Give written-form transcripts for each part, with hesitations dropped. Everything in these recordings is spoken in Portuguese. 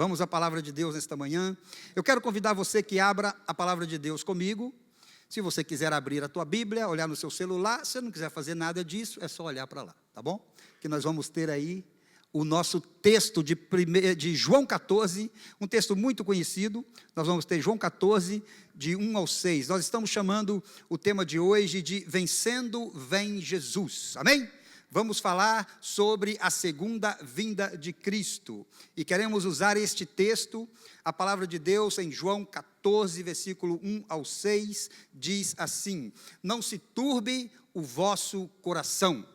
Vamos à palavra de Deus nesta manhã. Eu quero convidar você que abra a palavra de Deus comigo. Se você quiser abrir a tua Bíblia, olhar no seu celular, se você não quiser fazer nada disso, é só olhar para lá, tá bom? Que nós vamos ter aí o nosso texto de João 14, um texto muito conhecido. Nós vamos ter João 14, de 1 ao 6. Nós estamos chamando o tema de hoje de Vencendo Vem Jesus, amém? Vamos falar sobre a segunda vinda de Cristo. E queremos usar este texto, a palavra de Deus em João 14, versículo 1 ao 6, diz assim: não se turbe o vosso coração.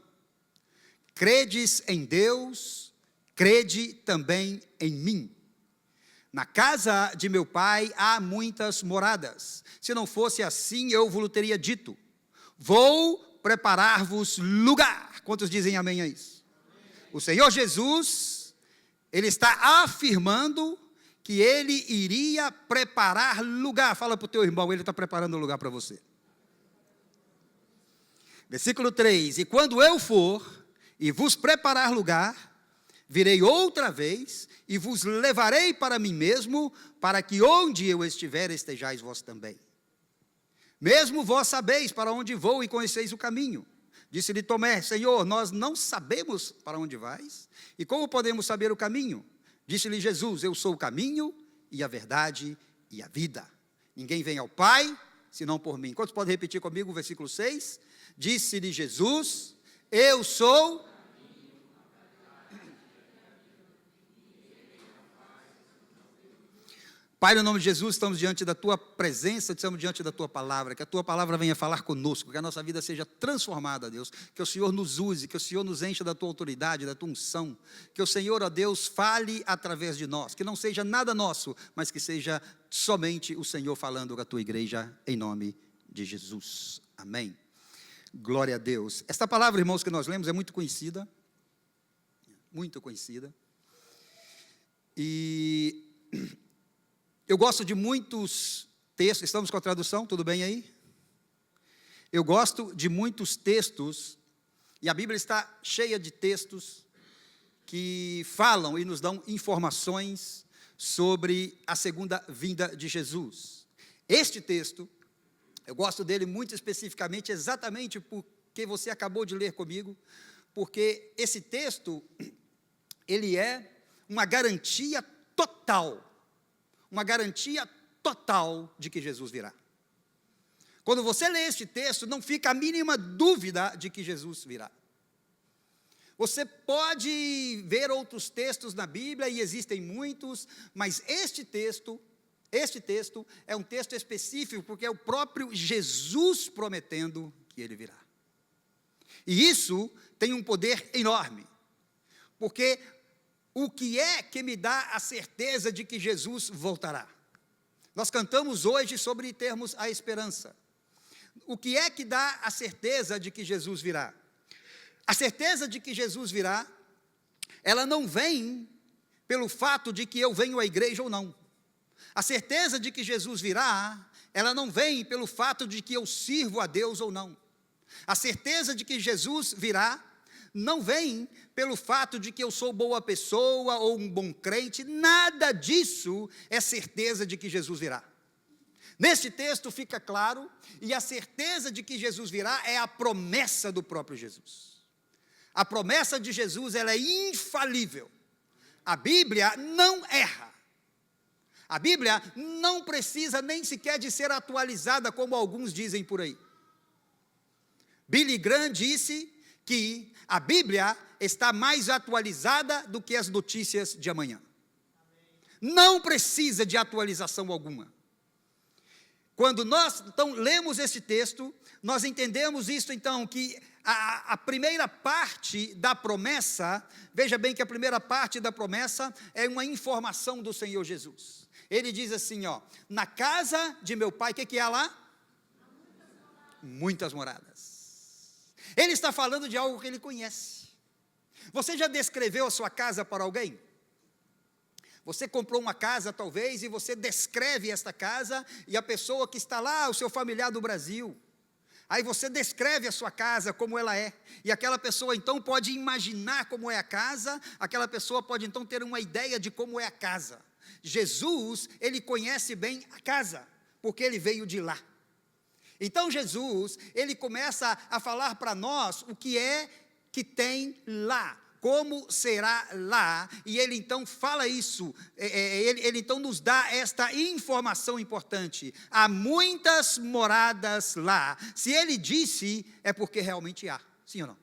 Credes em Deus, crede também em mim. Na casa de meu pai há muitas moradas. Se não fosse assim, eu vos teria dito: vou preparar-vos lugar. Quantos dizem amém a isso? Amém. O Senhor Jesus, Ele está afirmando que Ele iria preparar lugar. Fala para o teu irmão, Ele está preparando lugar para você. Versículo 3: e quando eu for e vos preparar lugar, virei outra vez e vos levarei para mim mesmo, para que onde eu estiver estejais vós também. Mesmo vós sabeis para onde vou e conheceis o caminho. Disse-lhe Tomé: Senhor, nós não sabemos para onde vais, e como podemos saber o caminho? Disse-lhe Jesus: eu sou o caminho e a verdade e a vida. Ninguém vem ao Pai, senão por mim. Quantos podem repetir comigo o versículo 6? Disse-lhe Jesus: eu sou... Pai, no nome de Jesus, estamos diante da Tua presença, estamos diante da Tua palavra, que a Tua palavra venha falar conosco, que a nossa vida seja transformada, Deus, que o Senhor nos use, que o Senhor nos encha da Tua autoridade, da Tua unção, que o Senhor, ó Deus, fale através de nós, que não seja nada nosso, mas que seja somente o Senhor falando com a Tua igreja, em nome de Jesus, amém. Glória a Deus. Esta palavra, irmãos, que nós lemos é muito conhecida, e... eu gosto de muitos textos. Estamos com a tradução, tudo bem aí? Eu gosto de muitos textos, e a Bíblia está cheia de textos que falam e nos dão informações sobre a segunda vinda de Jesus. Este texto, eu gosto dele muito especificamente, exatamente porque você acabou de ler comigo, porque esse texto, ele é uma garantia total de que Jesus virá. Quando você lê este texto, não fica a mínima dúvida de que Jesus virá. Você pode ver outros textos na Bíblia, e existem muitos, mas este texto é um texto específico, porque é o próprio Jesus prometendo que Ele virá. E isso tem um poder enorme, porque o que é que me dá a certeza de que Jesus voltará? Nós cantamos hoje sobre termos a esperança. O que é que dá a certeza de que Jesus virá? A certeza de que Jesus virá, ela não vem pelo fato de que eu venho à igreja ou não. A certeza de que Jesus virá, ela não vem pelo fato de que eu sirvo a Deus ou não. A certeza de que Jesus virá, não vem pelo fato de que eu sou boa pessoa ou um bom crente. Nada disso é certeza de que Jesus virá. Neste texto fica claro, e a certeza de que Jesus virá é a promessa do próprio Jesus. A promessa de Jesus, ela é infalível. A Bíblia não erra. A Bíblia não precisa nem sequer de ser atualizada, como alguns dizem por aí. Billy Graham disse que a Bíblia está mais atualizada do que as notícias de amanhã. Não precisa de atualização alguma. Quando nós, então, lemos esse texto, nós entendemos isso, então, que a primeira parte da promessa, veja bem que a primeira parte da promessa é uma informação do Senhor Jesus. Ele diz assim, ó: na casa de meu pai, o que é lá? Muitas moradas. Ele está falando de algo que ele conhece. Você já descreveu a sua casa para alguém? Você comprou uma casa talvez, e você descreve esta casa, e a pessoa que está lá, o seu familiar do Brasil, aí você descreve a sua casa como ela é, e aquela pessoa então pode imaginar como é a casa, aquela pessoa pode então ter uma ideia de como é a casa. Jesus, ele conhece bem a casa, porque ele veio de lá. Então Jesus, ele começa a falar para nós o que é que tem lá, como será lá, e ele então fala isso, ele então nos dá esta informação importante: há muitas moradas lá. Se ele disse, é porque realmente há, sim ou não?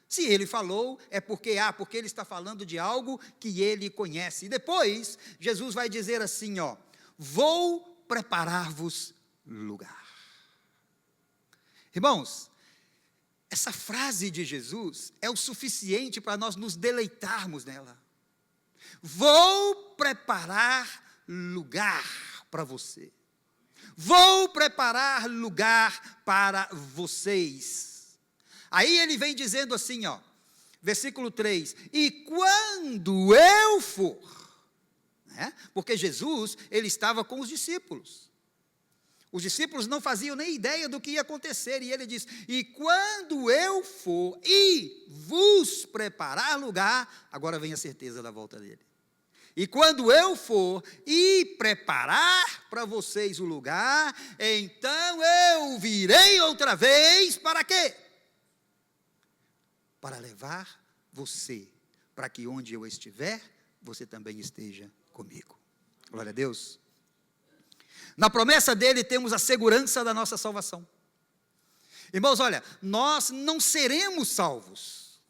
Se ele falou, é porque há, porque ele está falando de algo que ele conhece. E depois, Jesus vai dizer assim, ó: vou preparar-vos lugar. Irmãos, essa frase de Jesus é o suficiente para nós nos deleitarmos nela. Vou preparar lugar para você. Vou preparar lugar para vocês. Aí ele vem dizendo assim, ó, versículo 3, e quando eu for, né? Porque Jesus, ele estava com os discípulos. Os discípulos não faziam nem ideia do que ia acontecer, e ele diz, e quando eu for e vos preparar lugar, agora vem a certeza da volta dele. E quando eu for e preparar para vocês o lugar, então eu virei outra vez, para quê? Para levar você, para que onde eu estiver, você também esteja comigo. Glória a Deus. Na promessa dele temos a segurança da nossa salvação. Irmãos, olha, nós não seremos salvos.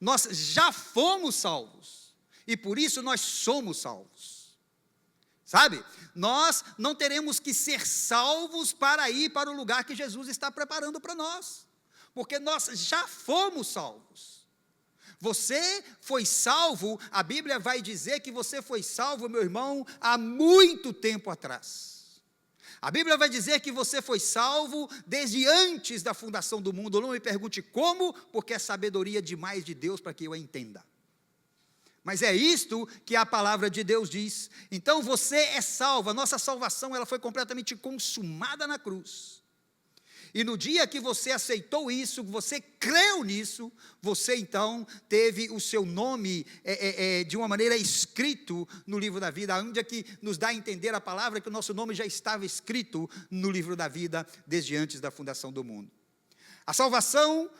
Nós já fomos salvos. E por isso nós somos salvos. Sabe? Nós não teremos que ser salvos para ir para o lugar que Jesus está preparando para nós. Porque nós já fomos salvos. Você foi salvo, a Bíblia vai dizer que você foi salvo, meu irmão, há muito tempo atrás. A Bíblia vai dizer que você foi salvo desde antes da fundação do mundo. Não me pergunte como, porque é sabedoria demais de Deus para que eu a entenda. Mas é isto que a palavra de Deus diz. Então você é salvo, a nossa salvação ela foi completamente consumada na cruz. E no dia que você aceitou isso, você creu nisso, você então teve o seu nome de uma maneira escrito no livro da vida, onde é que nos dá a entender a palavra que o nosso nome já estava escrito no livro da vida desde antes da fundação do mundo. A salvação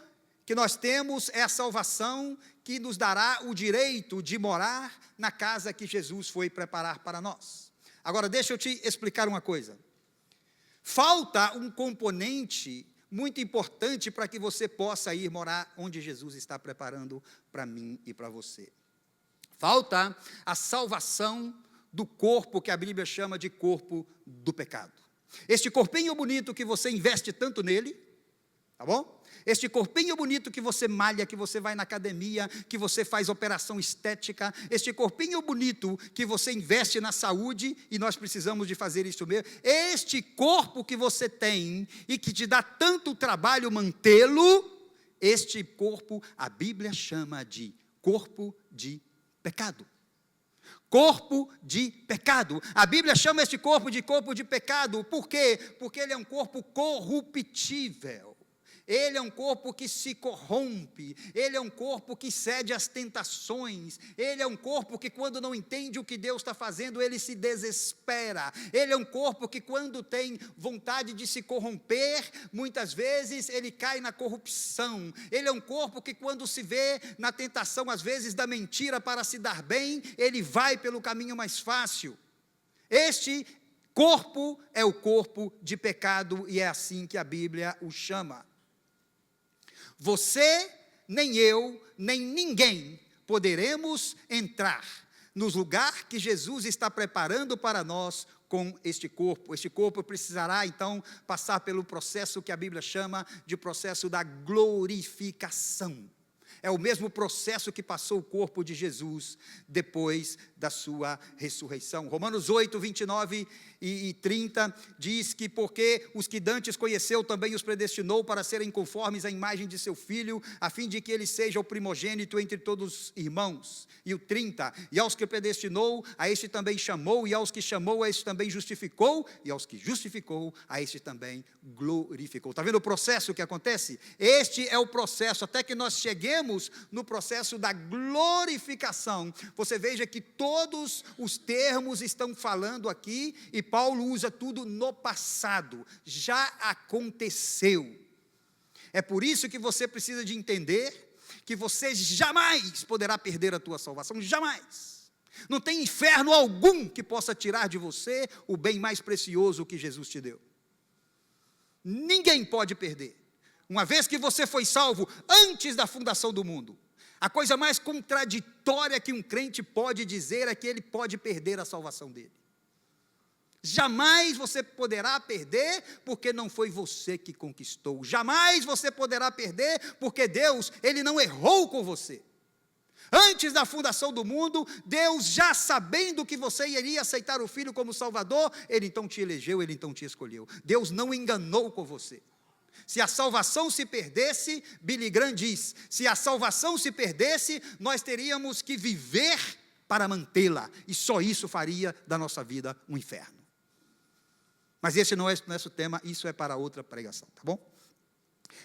que nós temos é a salvação que nos dará o direito de morar na casa que Jesus foi preparar para nós. Agora deixa eu te explicar uma coisa. Falta um componente muito importante para que você possa ir morar onde Jesus está preparando para mim e para você. Falta a salvação do corpo que a Bíblia chama de corpo do pecado. Este corpinho bonito que você investe tanto nele, tá bom? Este corpinho bonito que você malha, que você vai na academia, que você faz operação estética, este corpinho bonito que você investe na saúde, e nós precisamos de fazer isso mesmo, este corpo que você tem e que te dá tanto trabalho mantê-lo, este corpo a Bíblia chama de corpo de pecado. Corpo de pecado. A Bíblia chama este corpo de pecado, por quê? Porque ele é um corpo corruptível. Ele é um corpo que se corrompe, ele é um corpo que cede às tentações, ele é um corpo que quando não entende o que Deus está fazendo, ele se desespera, ele é um corpo que quando tem vontade de se corromper, muitas vezes ele cai na corrupção, ele é um corpo que quando se vê na tentação, às vezes da mentira para se dar bem, ele vai pelo caminho mais fácil. Este corpo é o corpo de pecado e é assim que a Bíblia o chama. Você, nem eu, nem ninguém poderemos entrar nos lugares que Jesus está preparando para nós com este corpo. Este corpo precisará então passar pelo processo que a Bíblia chama de processo da glorificação. É o mesmo processo que passou o corpo de Jesus depois da sua ressurreição. Romanos 8, 29 e 30 diz que porque os que dantes conheceu também os predestinou para serem conformes à imagem de seu Filho, a fim de que ele seja o primogênito entre todos os irmãos. E o 30, e aos que predestinou, a este também chamou, e aos que chamou, a este também justificou, e aos que justificou, a este também glorificou. Está vendo o processo que acontece? Este é o processo, até que nós cheguemos entremos no processo da glorificação, você veja que todos os termos estão falando aqui, e Paulo usa tudo no passado, já aconteceu. É por isso que você precisa de entender que você jamais poderá perder a tua salvação, jamais. Não tem inferno algum que possa tirar de você o bem mais precioso que Jesus te deu. Ninguém pode perder. Uma vez que você foi salvo antes da fundação do mundo, a coisa mais contraditória que um crente pode dizer é que ele pode perder a salvação dele. Jamais você poderá perder, porque não foi você que conquistou. Jamais você poderá perder, porque Deus, Ele não errou com você. Antes da fundação do mundo, Deus, já sabendo que você iria aceitar o Filho como Salvador, Ele então te elegeu, Ele então te escolheu. Deus não enganou com você. Se a salvação se perdesse, Billy Graham diz, se a salvação se perdesse, nós teríamos que viver para mantê-la, e só isso faria da nossa vida um inferno. Mas esse não é o nosso tema, isso é para outra pregação, tá bom?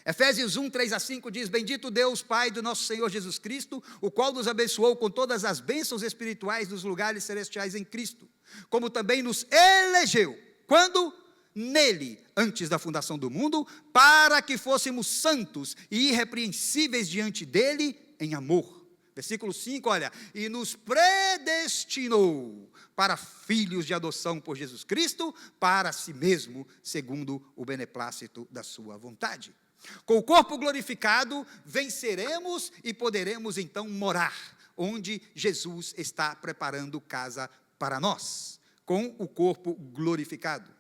Efésios 1, 3-5 diz, bendito Deus, Pai do nosso Senhor Jesus Cristo, o qual nos abençoou com todas as bênçãos espirituais nos lugares celestiais em Cristo, como também nos elegeu, quando? Nele, antes da fundação do mundo, para que fôssemos santos e irrepreensíveis diante dele em amor. Versículo 5, olha, e nos predestinou para filhos de adoção por Jesus Cristo, para si mesmo, segundo o beneplácito da sua vontade. Com o corpo glorificado, venceremos e poderemos então morar, onde Jesus está preparando casa para nós, com o corpo glorificado.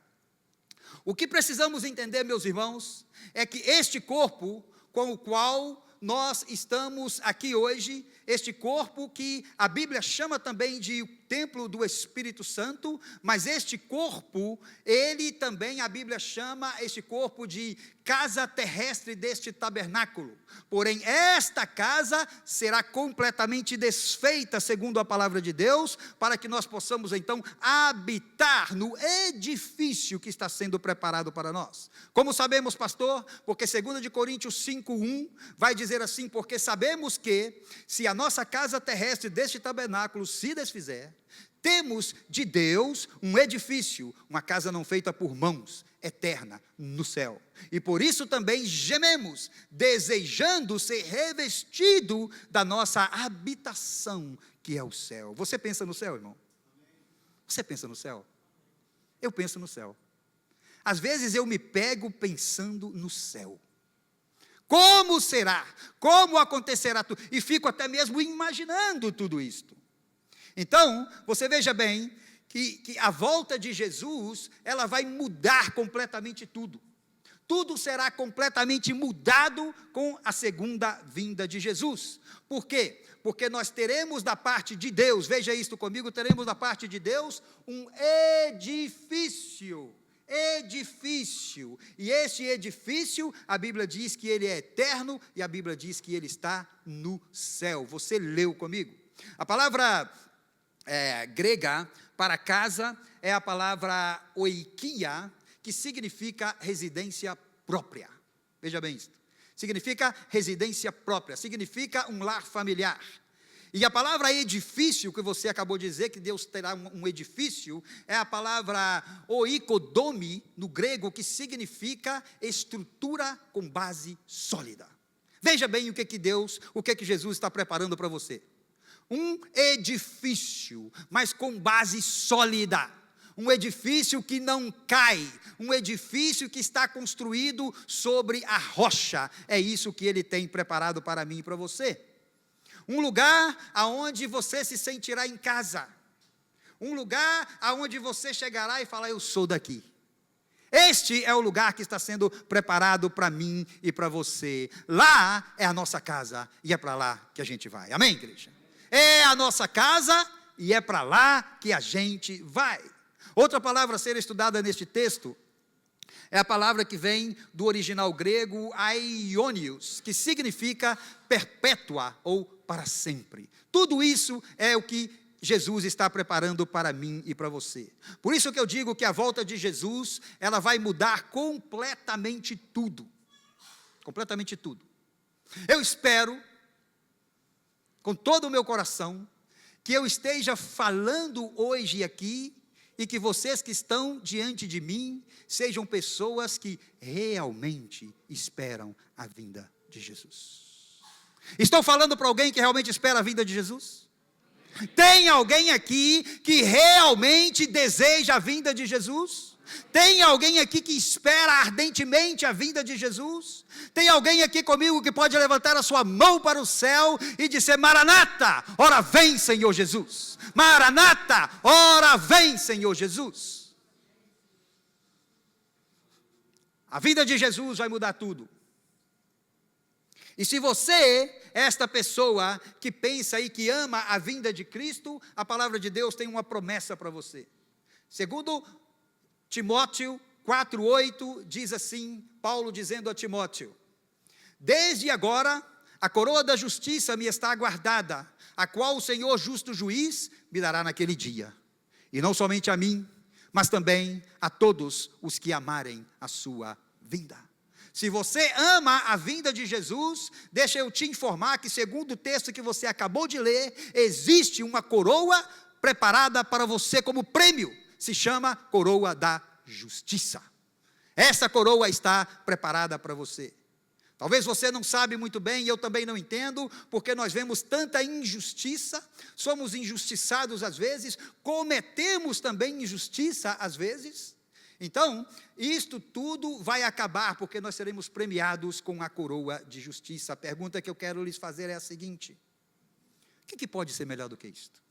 O que precisamos entender, meus irmãos, é que este corpo com o qual nós estamos aqui hoje, este corpo que a Bíblia chama também de templo do Espírito Santo, mas este corpo, ele também, a Bíblia chama este corpo de casa terrestre deste tabernáculo. Porém, esta casa será completamente desfeita, segundo a palavra de Deus, para que nós possamos então habitar no edifício que está sendo preparado para nós. Como sabemos, pastor? Porque 2 Coríntios 5:1 vai dizer assim, porque sabemos que, se a nossa casa terrestre deste tabernáculo se desfizer, temos de Deus um edifício, uma casa não feita por mãos, eterna, no céu. E por isso também gememos, desejando ser revestido da nossa habitação, que é o céu. Você pensa no céu, irmão? Você pensa no céu? Eu penso no céu. Às vezes eu me pego pensando no céu. Como será? Como acontecerá tudo? E fico até mesmo imaginando tudo isto. Então, você veja bem que a volta de Jesus, ela vai mudar completamente tudo. Tudo será completamente mudado com a segunda vinda de Jesus. Por quê? Porque nós teremos da parte de Deus, veja isto comigo, teremos da parte de Deus um edifício. E este edifício, a Bíblia diz que ele é eterno, e a Bíblia diz que ele está no céu. Você leu comigo? A palavra grega para casa é a palavra oikia, que significa residência própria. Veja bem isso. Significa residência própria, significa um lar familiar. E a palavra edifício, que você acabou de dizer, que Deus terá um edifício, é a palavra oikodomi, no grego, que significa estrutura com base sólida. Veja bem o que Jesus está preparando para você. Um edifício, mas com base sólida. Um edifício que não cai, um edifício que está construído sobre a rocha. É isso que Ele tem preparado para mim e para você. Um lugar aonde você se sentirá em casa. Um lugar aonde você chegará e falar, eu sou daqui. Este é o lugar que está sendo preparado para mim e para você. Lá é a nossa casa e é para lá que a gente vai. Amém, igreja? É a nossa casa e é para lá que a gente vai. Outra palavra a ser estudada neste texto é a palavra que vem do original grego aionios, que significa perpétua ou para sempre. Tudo isso é o que Jesus está preparando para mim e para você. Por isso que eu digo que a volta de Jesus, ela vai mudar completamente tudo. Completamente tudo. Eu espero com todo o meu coração, que eu esteja falando hoje aqui, e que vocês que estão diante de mim, sejam pessoas que realmente esperam a vinda de Jesus. Estou falando para alguém que realmente espera a vinda de Jesus? Tem alguém aqui que realmente deseja a vinda de Jesus? Tem alguém aqui que espera ardentemente a vinda de Jesus? Tem alguém aqui comigo que pode levantar a sua mão para o céu e dizer: Maranata, ora vem, Senhor Jesus. Maranata, ora vem, Senhor Jesus. A vinda de Jesus vai mudar tudo. E se você é esta pessoa que pensa e que ama a vinda de Cristo, a palavra de Deus tem uma promessa para você. Segundo Timóteo 4:8 diz assim, Paulo dizendo a Timóteo: desde agora a coroa da justiça me está aguardada, a qual o Senhor justo juiz me dará naquele dia. E não somente a mim, mas também a todos os que amarem a sua vinda. Se você ama a vinda de Jesus, deixa eu te informar que, segundo o texto que você acabou de ler, existe uma coroa preparada para você como prêmio. Se chama coroa da justiça. Essa coroa está preparada para você. Talvez você não sabe muito bem, e eu também não entendo, porque nós vemos tanta injustiça, somos injustiçados às vezes, cometemos também injustiça às vezes. Então, isto tudo vai acabar, porque nós seremos premiados com a coroa de justiça. A pergunta que eu quero lhes fazer é a seguinte: o que pode ser melhor do que isto?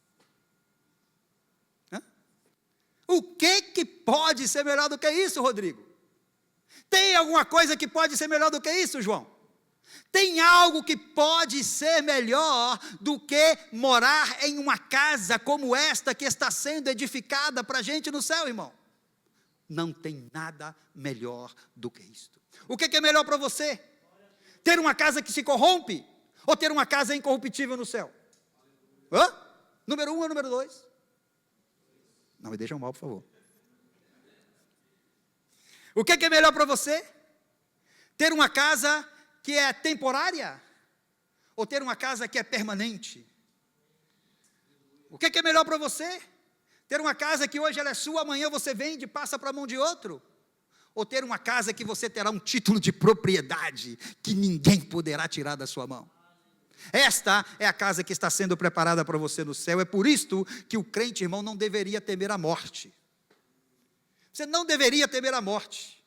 O que pode ser melhor do que isso, Rodrigo? Tem alguma coisa que pode ser melhor do que isso, João? Tem algo que pode ser melhor do que morar em uma casa como esta que está sendo edificada para a gente no céu, irmão? Não tem nada melhor do que isto. O que é melhor para você? Ter uma casa que se corrompe? Ou ter uma casa incorruptível no céu? Número 1 ou número 2? Não me deixam mal, por favor. O que é melhor para você? Ter uma casa que é temporária? Ou ter uma casa que é permanente? O que é melhor para você? Ter uma casa que hoje ela é sua, amanhã você vende e passa para a mão de outro? Ou ter uma casa que você terá um título de propriedade que ninguém poderá tirar da sua mão? Esta é a casa que está sendo preparada para você no céu. É por isto que o crente, irmão, não deveria temer a morte. Você não deveria temer a morte,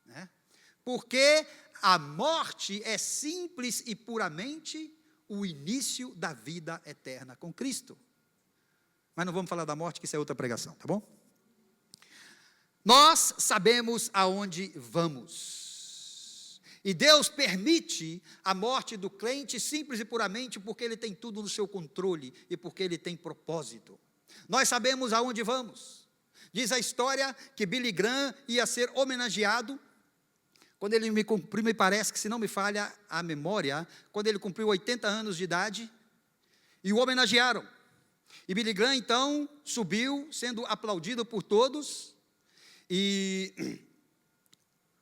né? Porque a morte é simples e puramente o início da vida eterna com Cristo. Mas não vamos falar da morte, que isso é outra pregação, tá bom? Nós sabemos aonde vamos. E Deus permite a morte do crente simples e puramente porque Ele tem tudo no seu controle e porque Ele tem propósito. Nós sabemos aonde vamos. Diz a história que Billy Graham ia ser homenageado quando ele me cumpriu, me parece que, se não me falha a memória, quando ele cumpriu 80 anos de idade, e o homenagearam. E Billy Graham, então, subiu, sendo aplaudido por todos, e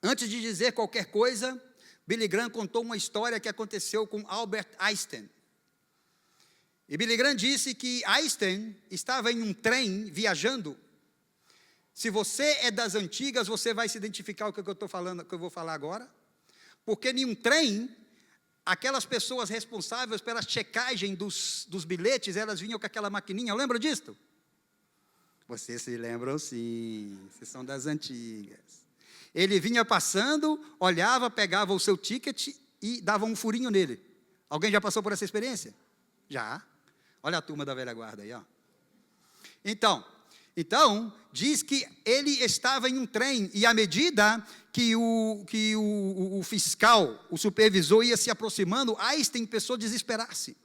antes de dizer qualquer coisa, Billy Graham contou uma história que aconteceu com Albert Einstein. E Billy Graham disse que Einstein estava em um trem viajando. Se você é das antigas, você vai se identificar com o que eu estou falando, que eu vou falar agora. Porque em um trem, aquelas pessoas responsáveis pela checagem dos bilhetes, elas vinham com aquela maquininha, lembra disso? Vocês se lembram, sim, vocês são das antigas. Ele vinha passando, olhava, pegava o seu ticket e dava um furinho nele. Alguém já passou por essa experiência? Já. Olha a turma da velha guarda aí, ó. Então, diz que ele estava em um trem, e à medida que o fiscal, o supervisor ia se aproximando, Einstein começou a desesperar-se.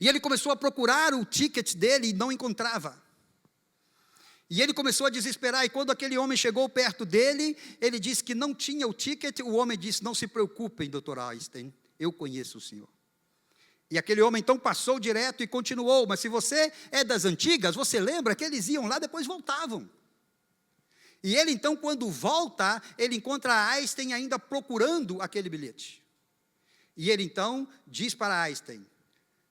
E ele começou a procurar o ticket dele e não encontrava. E ele começou a desesperar, e quando aquele homem chegou perto dele, ele disse que não tinha o ticket. O homem disse: não se preocupem, doutor Einstein, eu conheço o senhor. E aquele homem então passou direto e continuou. Mas se você é das antigas, você lembra que eles iam lá, depois voltavam. E ele então, quando volta, ele encontra Einstein ainda procurando aquele bilhete. E ele então diz para Einstein: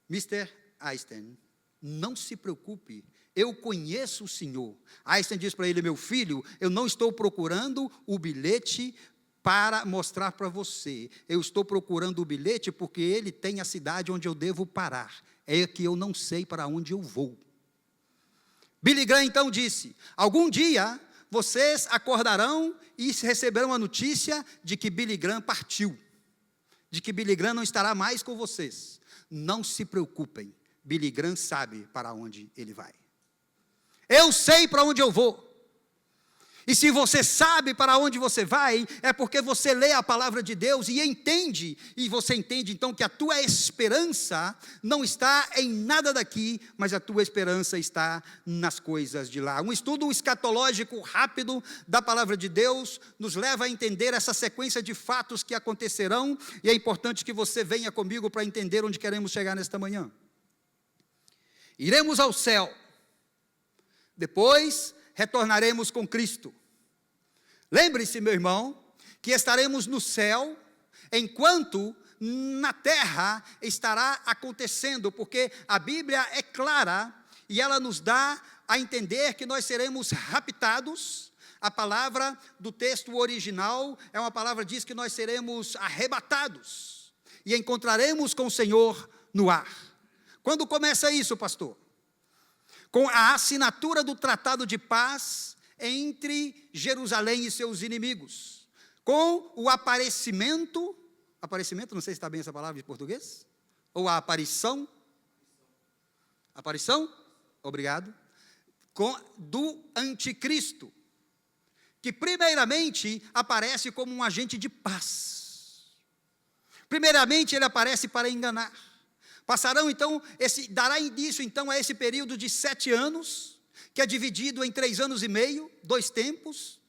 Mr. Einstein, não se preocupe, eu conheço o senhor. Einstein diz para ele: meu filho, eu não estou procurando o bilhete para mostrar para você. Eu estou procurando o bilhete porque ele tem a cidade onde eu devo parar. É que eu não sei para onde eu vou. Billy Graham então disse: algum dia vocês acordarão e receberão a notícia de que Billy Graham partiu, de que Billy Graham não estará mais com vocês. Não se preocupem, Billy Graham sabe para onde ele vai. Eu sei para onde eu vou. E se você sabe para onde você vai, é porque você lê a palavra de Deus e entende, e você entende então que a tua esperança não está em nada daqui, mas a tua esperança está nas coisas de lá. Um estudo escatológico rápido da palavra de Deus nos leva a entender essa sequência de fatos que acontecerão, e é importante que você venha comigo para entender onde queremos chegar nesta manhã. Iremos ao céu, depois retornaremos com Cristo. Lembre-se, meu irmão, que estaremos no céu, enquanto na terra estará acontecendo, porque a Bíblia é clara, e ela nos dá a entender que nós seremos raptados. A palavra do texto original é uma palavra que diz que nós seremos arrebatados, e encontraremos com o Senhor no ar. Quando começa isso, pastor? Com a assinatura do tratado de paz entre Jerusalém e seus inimigos, com o aparecimento, não sei se está bem essa palavra em português, ou a aparição, obrigado, do anticristo, que primeiramente aparece como um agente de paz. Primeiramente ele aparece para enganar. Passarão então, dará início então a esse período de 7 anos, que é dividido em 3 anos e meio, 2 tempos,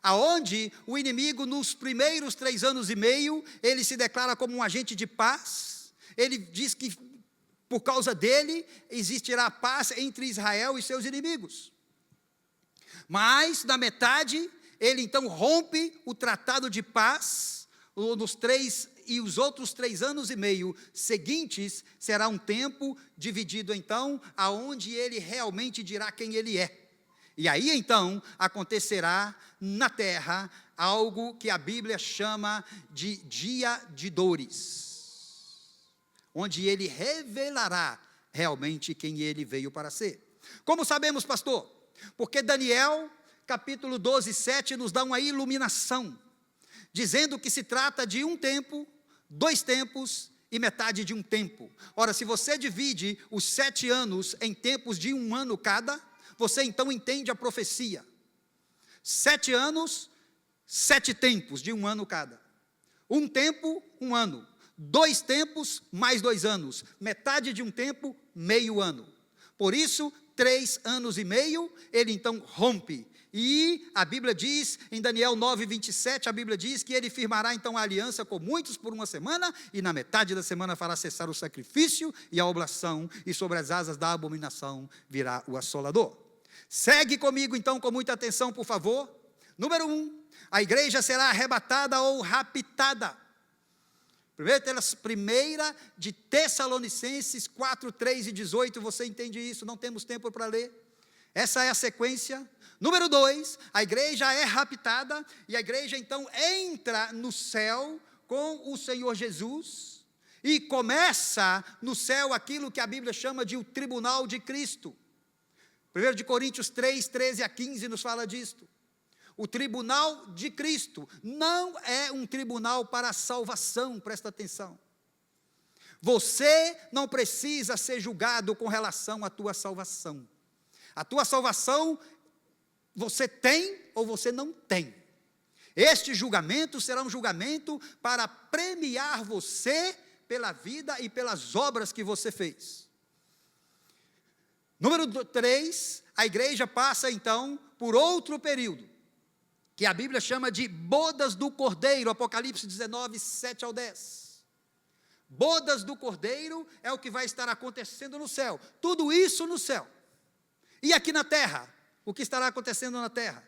aonde o inimigo nos primeiros 3 anos e meio, ele se declara como um agente de paz. Ele diz que por causa dele existirá paz entre Israel e seus inimigos. Mas na metade, ele então rompe o tratado de paz, e os outros 3 anos e meio seguintes será um tempo dividido então, aonde ele realmente dirá quem ele é. E aí então acontecerá na terra algo que a Bíblia chama de dia de dores, onde ele revelará realmente quem ele veio para ser. Como sabemos, pastor? Porque Daniel, capítulo 12, 7, nos dá uma iluminação, dizendo que se trata de um tempo, 2 tempos e metade de um tempo. Ora, se você divide os 7 anos em tempos de 1 ano cada, você então entende a profecia. 7 anos, 7 tempos de 1 ano cada. 1 tempo, 1 ano. 2 tempos, mais 2 anos. Metade de um tempo, meio ano. Por isso, 3 anos e meio, ele então rompe. E a Bíblia diz, em Daniel 9, 27, a Bíblia diz que ele firmará então a aliança com muitos por 1 semana, e na metade da semana fará cessar o sacrifício e a oblação, e sobre as asas da abominação virá o assolador. Segue comigo então com muita atenção, por favor. Número 1, a igreja será arrebatada ou raptada. Primeira de Tessalonicenses 4, 3 e 18, você entende isso, não temos tempo para ler. Essa é a sequência. Número 2, a igreja é raptada, e a igreja então entra no céu com o Senhor Jesus, e começa no céu aquilo que a Bíblia chama de o tribunal de Cristo. 1 de Coríntios 3, 13 a 15 nos fala disto. O tribunal de Cristo não é um tribunal para a salvação, presta atenção. Você não precisa ser julgado com relação à tua salvação. A tua salvação você tem ou você não tem. Este julgamento será um julgamento para premiar você pela vida e pelas obras que você fez. Número 3, a igreja passa então por outro período, que a Bíblia chama de bodas do Cordeiro, Apocalipse 19, 7 ao 10. Bodas do Cordeiro é o que vai estar acontecendo no céu. Tudo isso no céu. E aqui na terra, o que estará acontecendo na terra?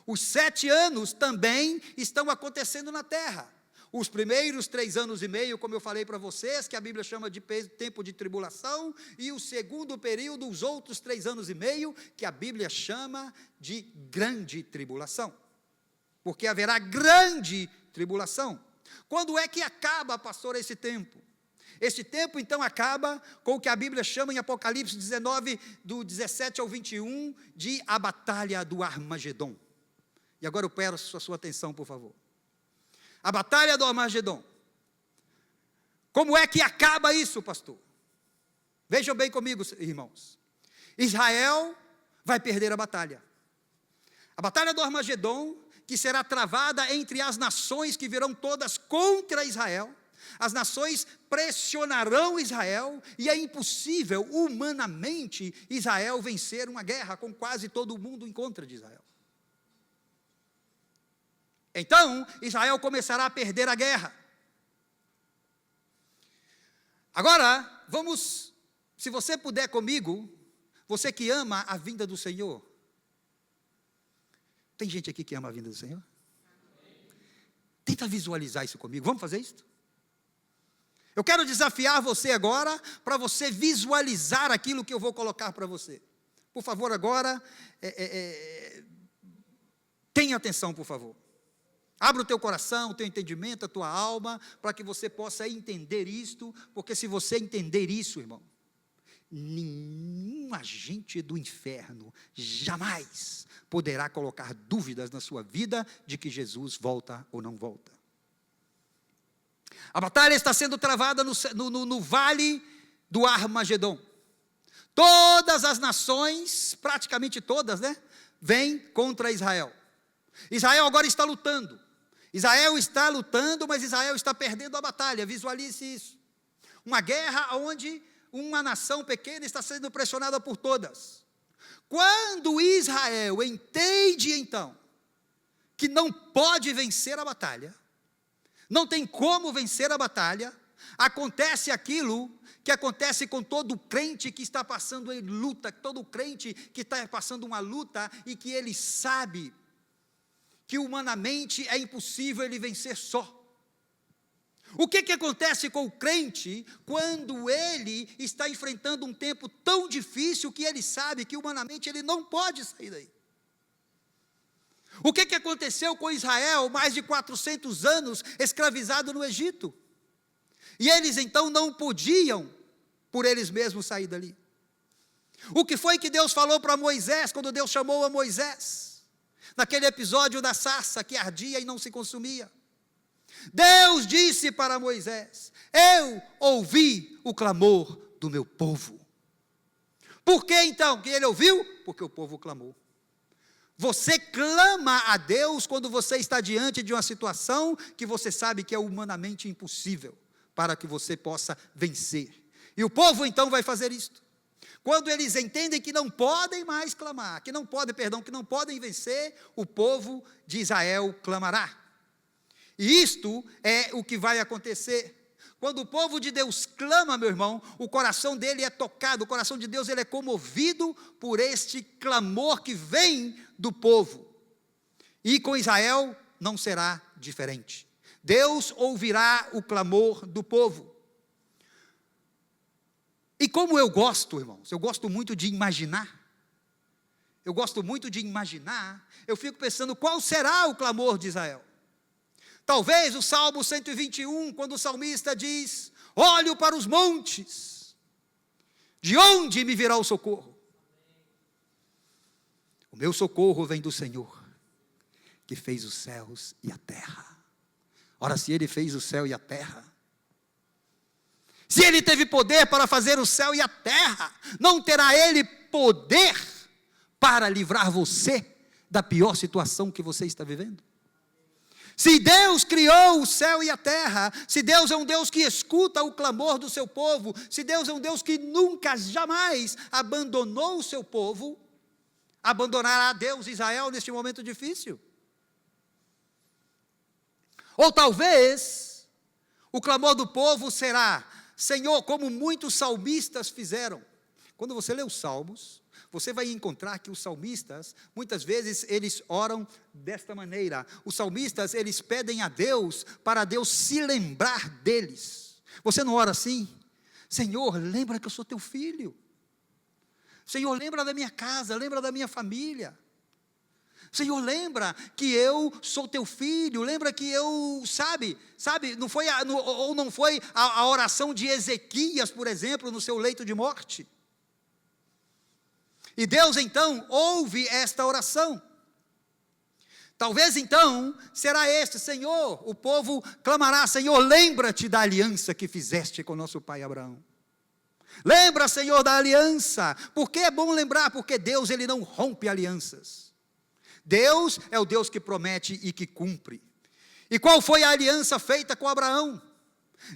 Os 7 anos também estão acontecendo na terra. Os primeiros 3 anos e meio, como eu falei para vocês, que a Bíblia chama de tempo de tribulação, e o segundo período, os outros 3 anos e meio, que a Bíblia chama de grande tribulação. Porque haverá grande tribulação. Quando é que acaba, pastor, esse tempo? Esse tempo, então, acaba com o que a Bíblia chama em Apocalipse 19, do 17 ao 21, de a batalha do Armagedom. E agora eu peço a sua atenção, por favor. A batalha do Armagedom. Como é que acaba isso, pastor? Vejam bem comigo, irmãos. Israel vai perder a batalha. A batalha do Armagedom, que será travada entre as nações que virão todas contra Israel. As nações pressionarão Israel, e é impossível, humanamente, Israel vencer uma guerra com quase todo mundo em contra de Israel. Então, Israel começará a perder a guerra. Agora, vamos, se você puder comigo, você que ama a vinda do Senhor. Tem gente aqui que ama a vinda do Senhor? Tenta visualizar isso comigo, vamos fazer isso? Eu quero desafiar você agora, para você visualizar aquilo que eu vou colocar para você. Por favor, agora, tenha atenção, por favor. Abra o teu coração, o teu entendimento, a tua alma, para que você possa entender isto, porque se você entender isso, irmão, nenhum agente do inferno jamais poderá colocar dúvidas na sua vida de que Jesus volta ou não volta. A batalha está sendo travada no vale do Armagedom. Todas as nações, praticamente todas, vêm contra Israel. Israel agora está lutando. Israel está lutando, mas Israel está perdendo a batalha. Visualize isso. Uma guerra onde uma nação pequena está sendo pressionada por todas. Quando Israel entende, então, que não pode vencer a batalha, não tem como vencer a batalha, acontece aquilo que acontece com todo crente que está passando em luta, todo crente que está passando uma luta e que ele sabe que humanamente é impossível ele vencer só. O que acontece com o crente quando ele está enfrentando um tempo tão difícil que ele sabe que humanamente ele não pode sair daí? O que aconteceu com Israel, mais de 400 anos escravizado no Egito? E eles então não podiam, por eles mesmos, sair dali. O que foi que Deus falou para Moisés, quando Deus chamou a Moisés? Naquele episódio da sarça que ardia e não se consumia. Deus disse para Moisés: eu ouvi o clamor do meu povo. Por que então que ele ouviu? Porque o povo clamou. Você clama a Deus quando você está diante de uma situação que você sabe que é humanamente impossível para que você possa vencer. E o povo então vai fazer isto. Quando eles entendem que não podem mais clamar, que não podem vencer, o povo de Israel clamará. E isto é o que vai acontecer. Quando o povo de Deus clama, meu irmão, o coração dele é tocado, o coração de Deus ele é comovido por este clamor que vem do povo. E com Israel não será diferente. Deus ouvirá o clamor do povo. E como eu gosto, irmãos, eu gosto muito de imaginar. Eu fico pensando qual será o clamor de Israel. Talvez o Salmo 121, quando o salmista diz: olho para os montes, de onde me virá o socorro? O meu socorro vem do Senhor, que fez os céus e a terra. Ora, se Ele fez o céu e a terra, se Ele teve poder para fazer o céu e a terra, não terá Ele poder para livrar você da pior situação que você está vivendo? Se Deus criou o céu e a terra, se Deus é um Deus que escuta o clamor do seu povo, se Deus é um Deus que nunca, jamais abandonou o seu povo, abandonará Deus Israel neste momento difícil? Ou talvez, o clamor do povo será: Senhor, como muitos salmistas fizeram. Quando você lê os salmos, você vai encontrar que os salmistas, muitas vezes, eles oram desta maneira. Os salmistas, eles pedem a Deus, para Deus se lembrar deles. Você não ora assim? Senhor, lembra que eu sou teu filho. Senhor, lembra da minha casa, lembra da minha família. Senhor, lembra que eu sou teu filho, lembra que eu, sabe, não foi a oração de Ezequias, por exemplo, no seu leito de morte. E Deus então ouve esta oração. Talvez então será este: Senhor, o povo clamará: Senhor, lembra-te da aliança que fizeste com nosso pai Abraão. Lembra, Senhor, da aliança. Por que é bom lembrar? Porque Deus, ele não rompe alianças. Deus é o Deus que promete e que cumpre. E qual foi a aliança feita com Abraão?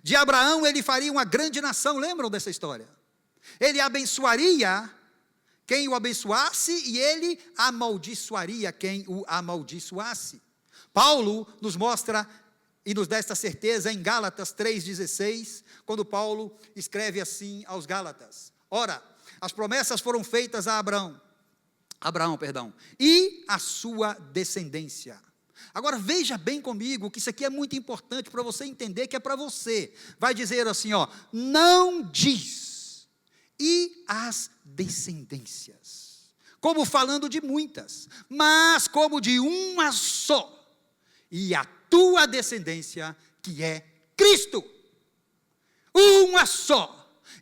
De Abraão ele faria uma grande nação. Lembram dessa história? Ele abençoaria quem o abençoasse e ele amaldiçoaria quem o amaldiçoasse. Paulo nos mostra e nos dá esta certeza em Gálatas 3,16, quando Paulo escreve assim aos Gálatas: ora, as promessas foram feitas a Abraão, e a sua descendência. Agora veja bem comigo, que isso aqui é muito importante para você entender que é para você. Vai dizer assim, não diz, e as descendências, como falando de muitas, mas como de uma só, e a tua descendência, que é Cristo. Uma só.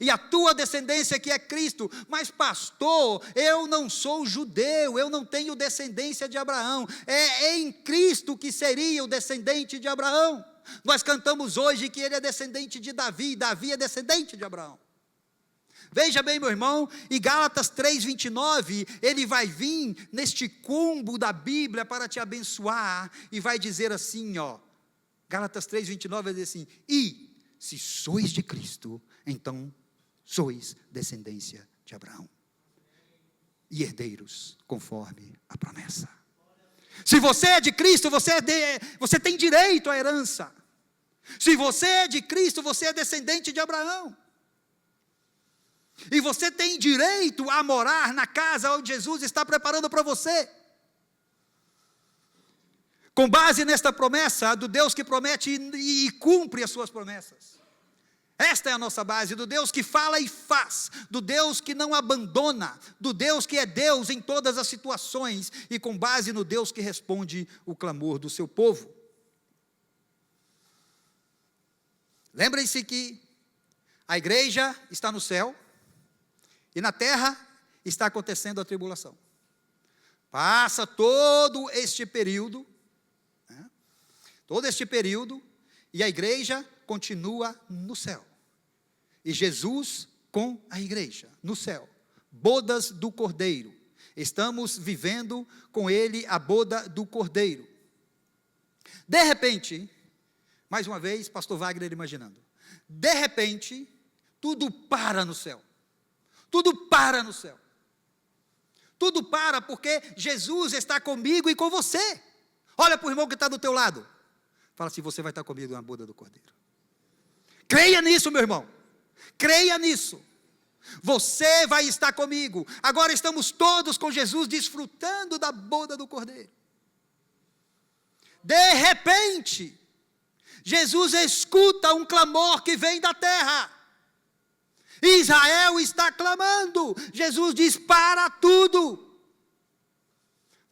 E a tua descendência que é Cristo. Mas pastor, eu não sou judeu, eu não tenho descendência de Abraão. É em Cristo que seria o descendente de Abraão. Nós cantamos hoje que ele é descendente de Davi, Davi é descendente de Abraão. Veja bem, meu irmão, em Gálatas 3,29, ele vai vir neste combo da Bíblia para te abençoar, e vai dizer assim, Gálatas 3,29 vai dizer assim: e se sois de Cristo, então sois descendência de Abraão, e herdeiros conforme a promessa. Se você é de Cristo, você tem direito à herança. Se você é de Cristo, você é descendente de Abraão. E você tem direito a morar na casa onde Jesus está preparando para você. Com base nesta promessa do Deus que promete e cumpre as suas promessas. Esta é a nossa base, do Deus que fala e faz, do Deus que não abandona, do Deus que é Deus em todas as situações, e com base no Deus que responde o clamor do seu povo. Lembrem-se que a igreja está no céu, e na terra está acontecendo a tribulação. Passa todo este período, e a igreja continua no céu. E Jesus com a igreja no céu. Bodas do Cordeiro. Estamos vivendo com ele a boda do Cordeiro. De repente, mais uma vez, pastor Wagner imaginando. De repente, tudo para no céu. Tudo para no céu. Tudo para porque Jesus está comigo e com você. Olha para o irmão que está do teu lado. Fala assim: você vai estar comigo na boda do Cordeiro. Creia nisso, meu irmão. Creia nisso. Você vai estar comigo. Agora estamos todos com Jesus desfrutando da boda do Cordeiro. De repente, Jesus escuta um clamor que vem da terra. Israel está clamando. Jesus diz: para tudo.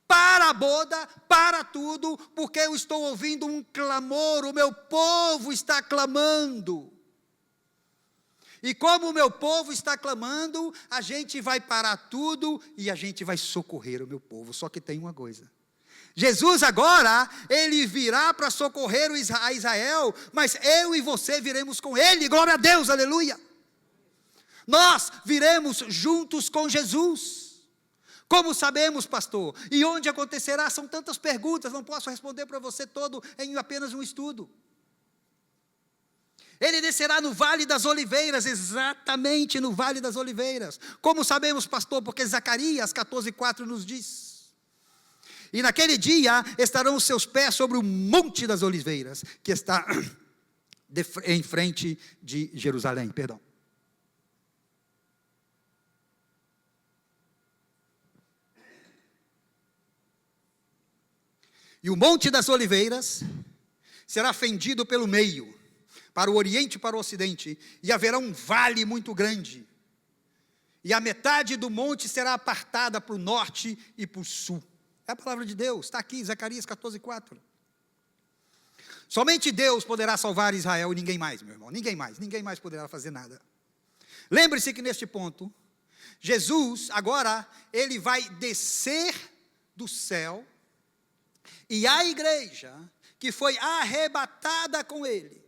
Para a boda, para tudo, porque eu estou ouvindo um clamor, o meu povo está clamando. E como o meu povo está clamando, a gente vai parar tudo e a gente vai socorrer o meu povo. Só que tem uma coisa: Jesus agora, ele virá para socorrer a Israel, mas eu e você viremos com ele. Glória a Deus, aleluia. Nós viremos juntos com Jesus. Como sabemos, pastor? E onde acontecerá? São tantas perguntas, não posso responder para você todo em apenas um estudo. Ele descerá no Vale das Oliveiras, exatamente no Vale das Oliveiras. Como sabemos, pastor? Porque Zacarias 14,4 nos diz. E naquele dia estarão os seus pés sobre o Monte das Oliveiras, que está em frente de Jerusalém, E o Monte das Oliveiras será fendido pelo meio, para o oriente e para o ocidente, e haverá um vale muito grande. E a metade do monte será apartada para o norte e para o sul. É a palavra de Deus, está aqui, Zacarias 14:4. Somente Deus poderá salvar Israel e ninguém mais, meu irmão, ninguém mais poderá fazer nada. Lembre-se que neste ponto, Jesus agora, ele vai descer do céu, e a igreja que foi arrebatada com ele,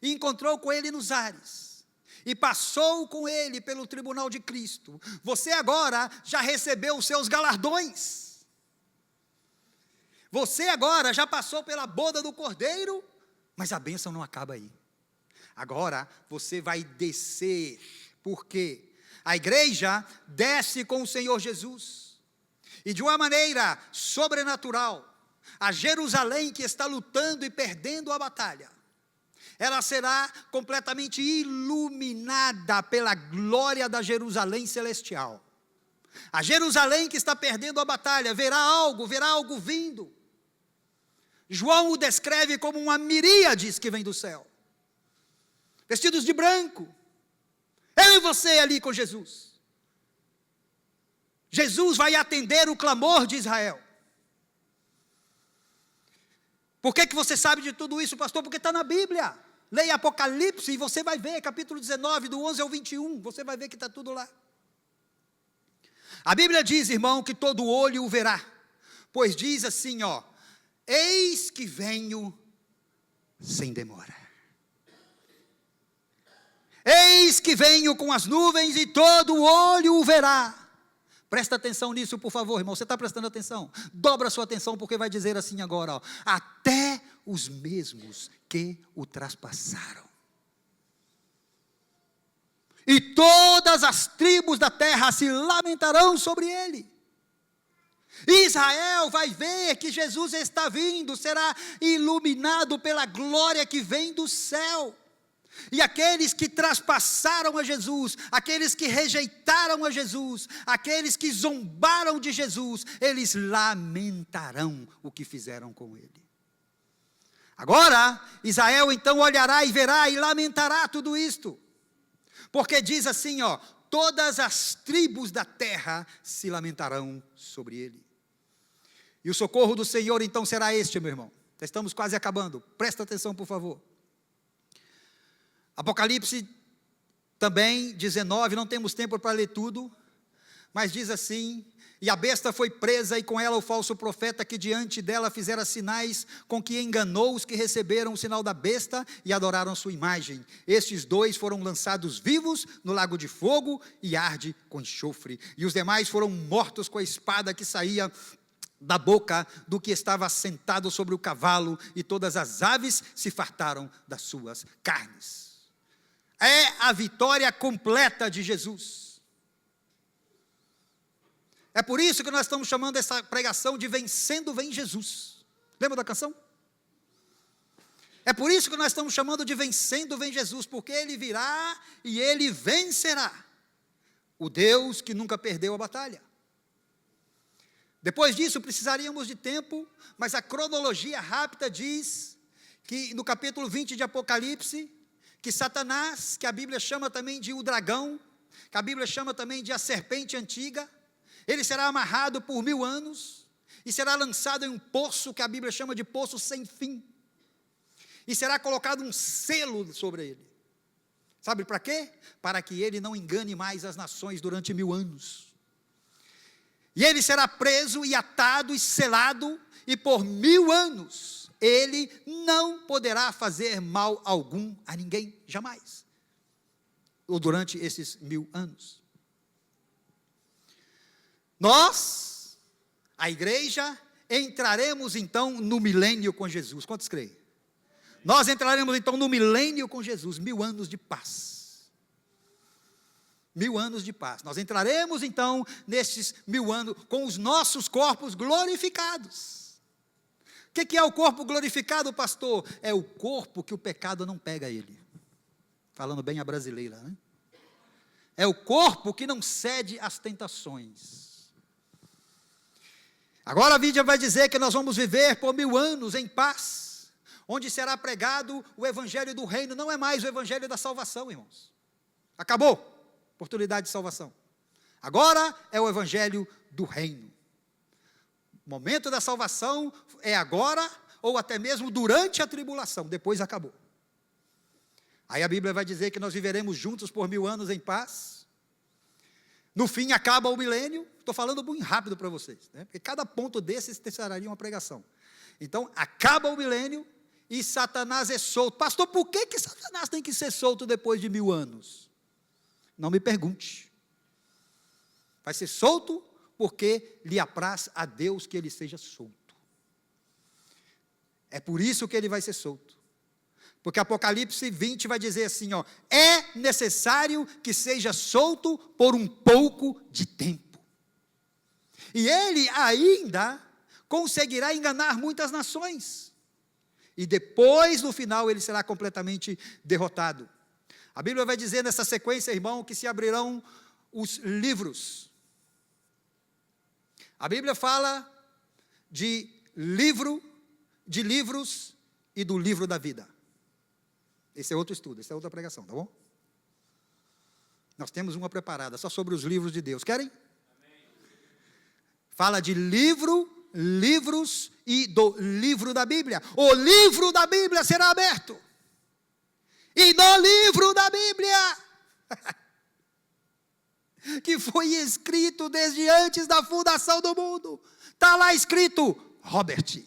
e encontrou com ele nos ares, e passou com ele pelo tribunal de Cristo, você agora já recebeu os seus galardões. Você agora já passou pela boda do Cordeiro, mas a bênção não acaba aí. Agora você vai descer, porque a igreja desce com o Senhor Jesus, e de uma maneira sobrenatural, a Jerusalém que está lutando e perdendo a batalha, ela será completamente iluminada pela glória da Jerusalém celestial. A Jerusalém que está perdendo a batalha verá algo vindo. João o descreve como uma miríades que vem do céu, vestidos de branco. Eu e você ali com Jesus. Jesus vai atender o clamor de Israel. Por que você sabe de tudo isso, pastor? Porque está na Bíblia. Leia Apocalipse e você vai ver, capítulo 19, do 11 ao 21, você vai ver que está tudo lá. A Bíblia diz, irmão, que todo olho o verá, pois diz assim, eis que venho sem demora. Eis que venho com as nuvens e todo olho o verá. Presta atenção nisso, por favor, irmão. Você está prestando atenção? Dobra a sua atenção, porque vai dizer assim agora, até os mesmos que o traspassaram. E todas as tribos da terra se lamentarão sobre ele. Israel vai ver que Jesus está vindo, será iluminado pela glória que vem do céu. E aqueles que traspassaram a Jesus, aqueles que rejeitaram a Jesus, aqueles que zombaram de Jesus, eles lamentarão o que fizeram com ele. Agora, Israel então olhará e verá e lamentará tudo isto. Porque diz assim, todas as tribos da terra se lamentarão sobre ele. E o socorro do Senhor então será este, meu irmão. Estamos quase acabando, presta atenção por favor. Apocalipse também, 19, não temos tempo para ler tudo, mas diz assim, e a besta foi presa e com ela o falso profeta que diante dela fizera sinais com que enganou os que receberam o sinal da besta e adoraram sua imagem. Estes dois foram lançados vivos no lago de fogo e arde com enxofre. E os demais foram mortos com a espada que saía da boca do que estava sentado sobre o cavalo, e todas as aves se fartaram das suas carnes. É a vitória completa de Jesus. É por isso que nós estamos chamando essa pregação de Vencendo Vem Jesus. Lembra da canção? É por isso que nós estamos chamando de Vencendo Vem Jesus, porque ele virá e ele vencerá. O Deus que nunca perdeu a batalha. Depois disso precisaríamos de tempo, mas a cronologia rápida diz que no capítulo 20 de Apocalipse, que Satanás, que a Bíblia chama também de o dragão, que a Bíblia chama também de a serpente antiga, ele será amarrado por 1000 anos, e será lançado em um poço, que a Bíblia chama de poço sem fim, e será colocado um selo sobre ele. Sabe para quê? Para que ele não engane mais as nações durante 1000 anos. E ele será preso e atado e selado, e por 1000 anos, ele não poderá fazer mal algum a ninguém, jamais. Ou durante esses 1000 anos. Nós, a igreja, entraremos então no milênio com Jesus. Quantos creem? Nós entraremos então no milênio com Jesus, 1000 anos de paz. 1000 anos de paz. Nós entraremos então nesses 1000 anos com os nossos corpos glorificados. O que é o corpo glorificado, pastor? É o corpo que o pecado não pega ele. Falando bem a brasileira, né? É o corpo que não cede às tentações. Agora a Bíblia vai dizer que nós vamos viver por 1000 anos em paz, onde será pregado o evangelho do reino. Não é mais o evangelho da salvação, irmãos. Acabou a oportunidade de salvação. Agora é o evangelho do reino. O momento da salvação é agora, ou até mesmo durante a tribulação, depois acabou. Aí a Bíblia vai dizer que nós viveremos juntos por 1000 anos em paz. No fim acaba o milênio. Estou falando muito rápido para vocês, né? Porque cada ponto desses necessitaria uma pregação. Então, acaba o milênio e Satanás é solto. Pastor, por que Satanás tem que ser solto depois de 1000 anos? Não me pergunte. Vai ser solto porque lhe apraz a Deus que ele seja solto. É por isso que ele vai ser solto. Porque Apocalipse 20 vai dizer assim, ó, é necessário que seja solto por um pouco de tempo. E ele ainda conseguirá enganar muitas nações. E depois, no final, ele será completamente derrotado. A Bíblia vai dizer nessa sequência, irmão, que se abrirão os livros. A Bíblia fala de livros e do livro da vida. Esse é outro estudo, essa é outra pregação, tá bom? Nós temos uma preparada só sobre os livros de Deus. Querem? Amém. Fala de livros e do livro da Bíblia. O livro da Bíblia será aberto. E no livro da Bíblia, que foi escrito desde antes da fundação do mundo, está lá escrito Robert.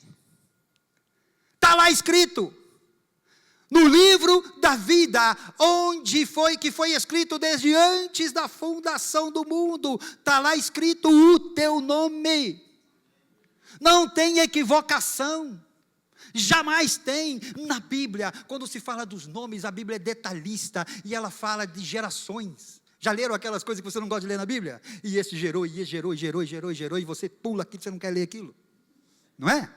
Está lá escrito no livro da vida, onde foi que foi escrito desde antes da fundação do mundo, está lá escrito o teu nome. Não tem equivocação. Jamais tem. Na Bíblia, quando se fala dos nomes, a Bíblia é detalhista e ela fala de gerações. Já leram aquelas coisas que você não gosta de ler na Bíblia? E esse gerou, e esse gerou, e você pula aquilo, você não quer ler aquilo. Não é?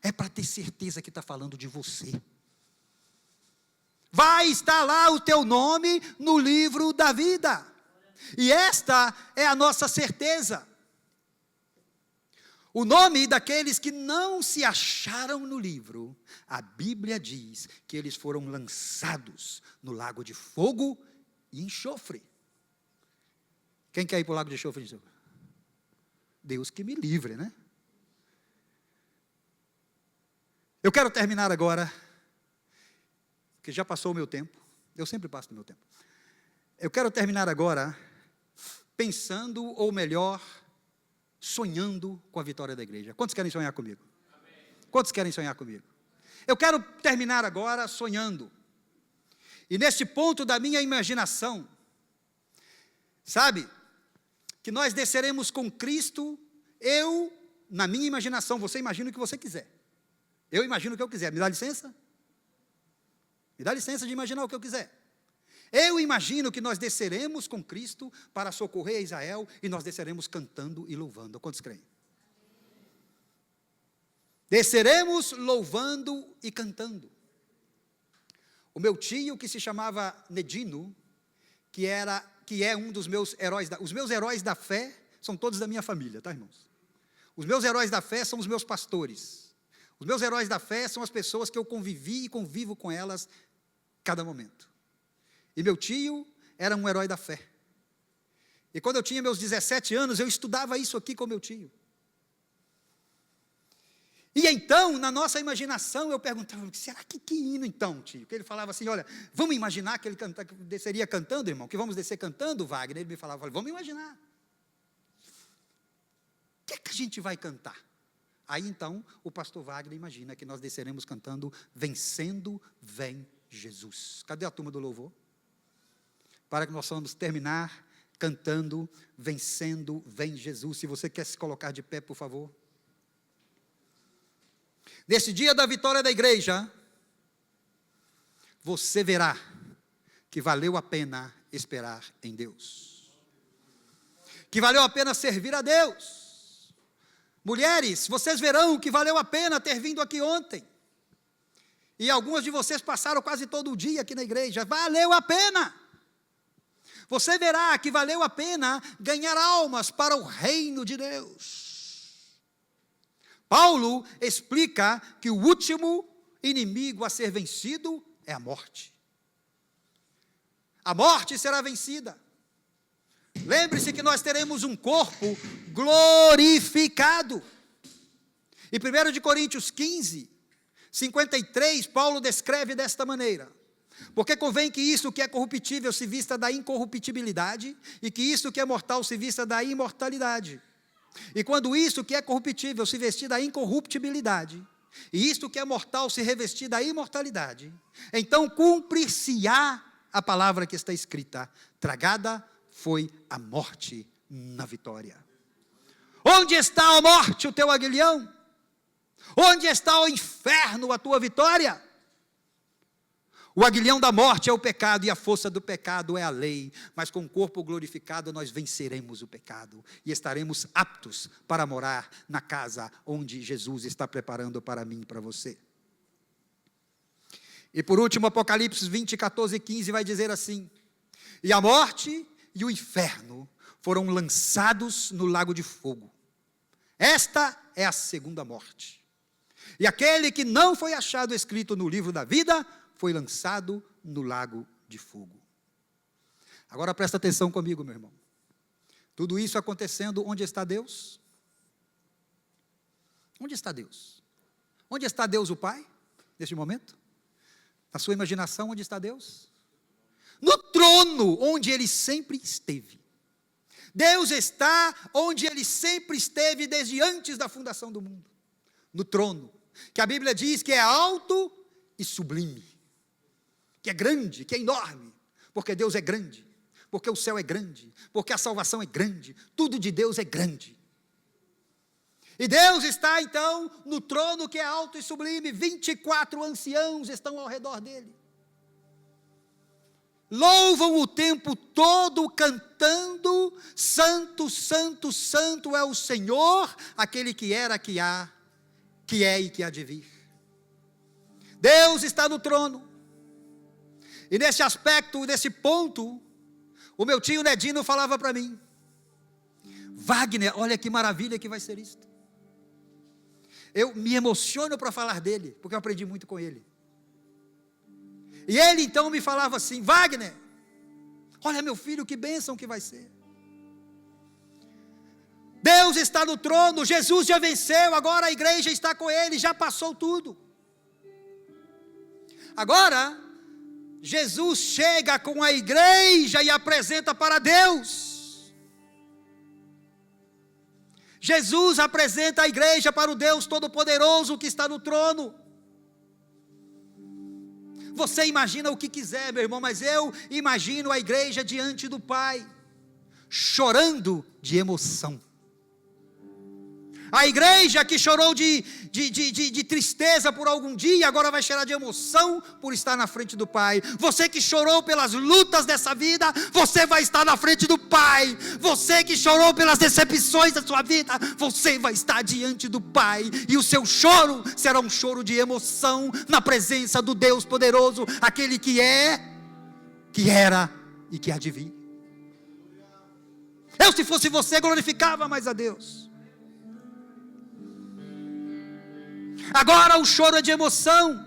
É para ter certeza que está falando de você. Vai estar lá o teu nome no livro da vida. E esta é a nossa certeza. O nome daqueles que não se acharam no livro, a Bíblia diz que eles foram lançados no lago de fogo e enxofre. Quem quer ir para o lago de enxofre e enxofre? Deus que me livre, né? Eu quero terminar agora, porque já passou o meu tempo. Eu sempre passo do meu tempo. Eu quero terminar agora pensando, ou melhor, sonhando com a vitória da igreja. Quantos querem sonhar comigo? Amém. Quantos querem sonhar comigo? Eu quero terminar agora sonhando. E neste ponto da minha imaginação, sabe, que nós desceremos com Cristo, na minha imaginação, você imagina o que você quiser. Eu imagino o que eu quiser. Me dá licença? Me dá licença de imaginar o que eu quiser. Eu imagino que nós desceremos com Cristo para socorrer a Israel e nós desceremos cantando e louvando. Quantos creem? Desceremos louvando e cantando. O meu tio, que se chamava Nedino, que é um dos meus heróis, os meus heróis da fé são todos da minha família, tá, irmãos? Os meus heróis da fé são os meus pastores. Os meus heróis da fé são as pessoas que eu convivi e convivo com elas cada momento. E meu tio era um herói da fé. E quando eu tinha meus 17 anos, eu estudava isso aqui com meu tio. E então, na nossa imaginação, eu perguntava, será que hino então, tio? Que ele falava assim, olha, vamos imaginar que ele desceria cantando, irmão, que vamos descer cantando, Wagner? Ele me falava, vamos imaginar. O que é que a gente vai cantar? Aí então, o pastor Wagner imagina que nós desceremos cantando, vencendo, vem Jesus. Cadê a turma do louvor? Para que nós vamos terminar cantando, vencendo, vem Jesus. Se você quer se colocar de pé, por favor. Nesse dia da vitória da igreja, você verá que valeu a pena esperar em Deus. Que valeu a pena servir a Deus. Mulheres, vocês verão que valeu a pena ter vindo aqui ontem. E algumas de vocês passaram quase todo o dia aqui na igreja. Valeu a pena. Você verá que valeu a pena ganhar almas para o reino de Deus. Paulo explica que o último inimigo a ser vencido é a morte. A morte será vencida. Lembre-se que nós teremos um corpo glorificado. E 1 de Coríntios 15, 53, Paulo descreve desta maneira: porque convém que isso que é corruptível se vista da incorruptibilidade, e que isso que é mortal se vista da imortalidade. E quando isso que é corruptível se vestir da incorruptibilidade, e isto que é mortal se revestir da imortalidade, então cumprir-se-á a palavra que está escrita: tragada foi a morte na vitória. Onde está a morte, o teu aguilhão? Onde está o inferno, a tua vitória? O aguilhão da morte é o pecado, e a força do pecado é a lei. Mas com o corpo glorificado nós venceremos o pecado, e estaremos aptos para morar na casa onde Jesus está preparando para mim e para você. E por último, Apocalipse 20, 14 e 15 vai dizer assim: e a morte e o inferno foram lançados no lago de fogo. Esta é a segunda morte. E aquele que não foi achado escrito no livro da vida foi lançado no lago de fogo. Agora presta atenção comigo, meu irmão. Tudo isso acontecendo, onde está Deus? Onde está Deus? Onde está Deus o Pai, neste momento? Na sua imaginação, onde está Deus? No trono, onde Ele sempre esteve. Deus está onde Ele sempre esteve desde antes da fundação do mundo. No trono, que a Bíblia diz que é alto e sublime, que é grande, que é enorme, porque Deus é grande, porque o céu é grande, porque a salvação é grande, tudo de Deus é grande. E Deus está então no trono que é alto e sublime, 24 anciãos estão ao redor dele. Louvam o tempo todo cantando: santo, santo, santo é o Senhor, aquele que era, que há, que é e que há de vir. Deus está no trono. E nesse aspecto, nesse ponto, o meu tio Nedino falava para mim: Wagner, olha que maravilha que vai ser isto. Eu me emociono para falar dele, porque eu aprendi muito com ele. E ele então me falava assim: Wagner, olha meu filho, que bênção que vai ser. Deus está no trono, Jesus já venceu, agora a igreja está com ele, já passou tudo. Agora, Jesus chega com a igreja e apresenta para Deus. Jesus apresenta a igreja para o Deus Todo-Poderoso que está no trono. Você imagina o que quiser, meu irmão, mas eu imagino a igreja diante do Pai, chorando de emoção. A igreja que chorou de tristeza por algum dia, agora vai chorar de emoção por estar na frente do Pai. Você que chorou pelas lutas dessa vida, você vai estar na frente do Pai. Você que chorou pelas decepções da sua vida, você vai estar diante do Pai. E o seu choro será um choro de emoção na presença do Deus poderoso, aquele que é, que era e que há de vir. Eu, se fosse você, glorificava mais a Deus. Agora o choro é de emoção,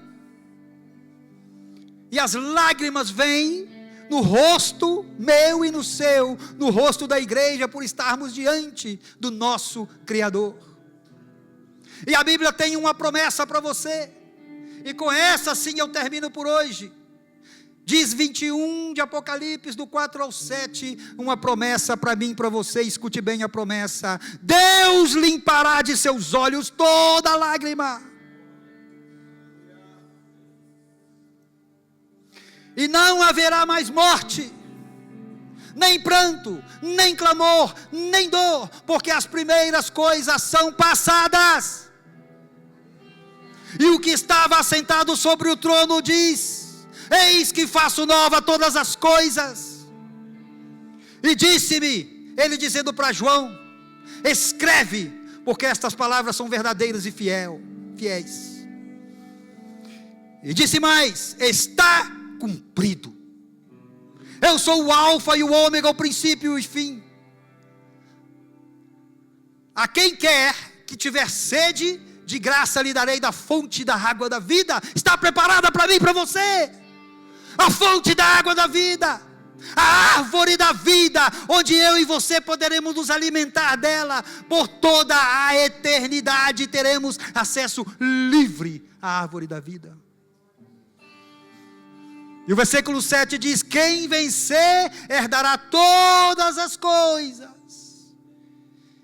e as lágrimas vêm no rosto meu e no seu, no rosto da igreja, por estarmos diante do nosso Criador. E a Bíblia tem uma promessa para você, e com essa sim eu termino por hoje. Diz 21 de Apocalipse, do 4 ao 7, uma promessa para mim e para você. Escute bem a promessa: Deus limpará de seus olhos toda lágrima, e não haverá mais morte, nem pranto, nem clamor, nem dor, porque as primeiras coisas são passadas. E o que estava assentado sobre o trono diz: eis que faço nova todas as coisas. E disse-me, ele dizendo para João: escreve, porque estas palavras são verdadeiras e fiéis. E disse mais: está cumprido. Eu sou o alfa e o ômega, o princípio e o fim. A quem quer que tiver sede, de graça lhe darei da fonte da água da vida. Está preparada para mim e para você? A fonte da água da vida, a árvore da vida, onde eu e você poderemos nos alimentar dela por toda a eternidade. Teremos acesso livre à árvore da vida. E o versículo 7 diz: quem vencer herdará todas as coisas,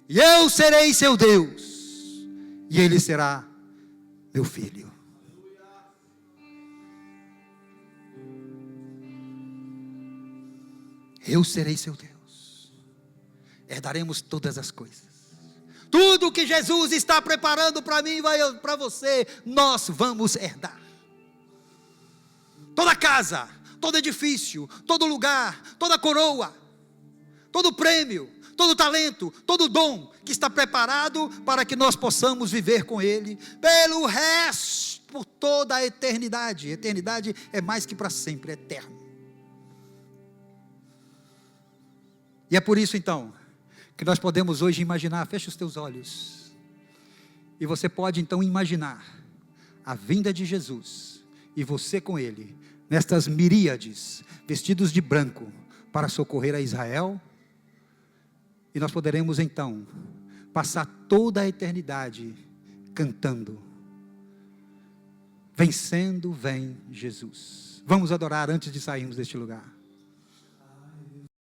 e eu serei seu Deus, e ele será meu filho. Eu serei seu Deus, herdaremos todas as coisas. Tudo que Jesus está preparando para mim e para você, nós vamos herdar. Toda casa, todo edifício, todo lugar, toda coroa, todo prêmio, todo talento, todo dom que está preparado para que nós possamos viver com Ele pelo resto, por toda a eternidade. Eternidade é mais que para sempre, é eterno. E é por isso então, que nós podemos hoje imaginar, fecha os teus olhos, e você pode então imaginar a vinda de Jesus, e você com Ele, nestas miríades, vestidos de branco, para socorrer a Israel, e nós poderemos então, passar toda a eternidade, cantando, vencendo vem Jesus. Vamos adorar antes de sairmos deste lugar.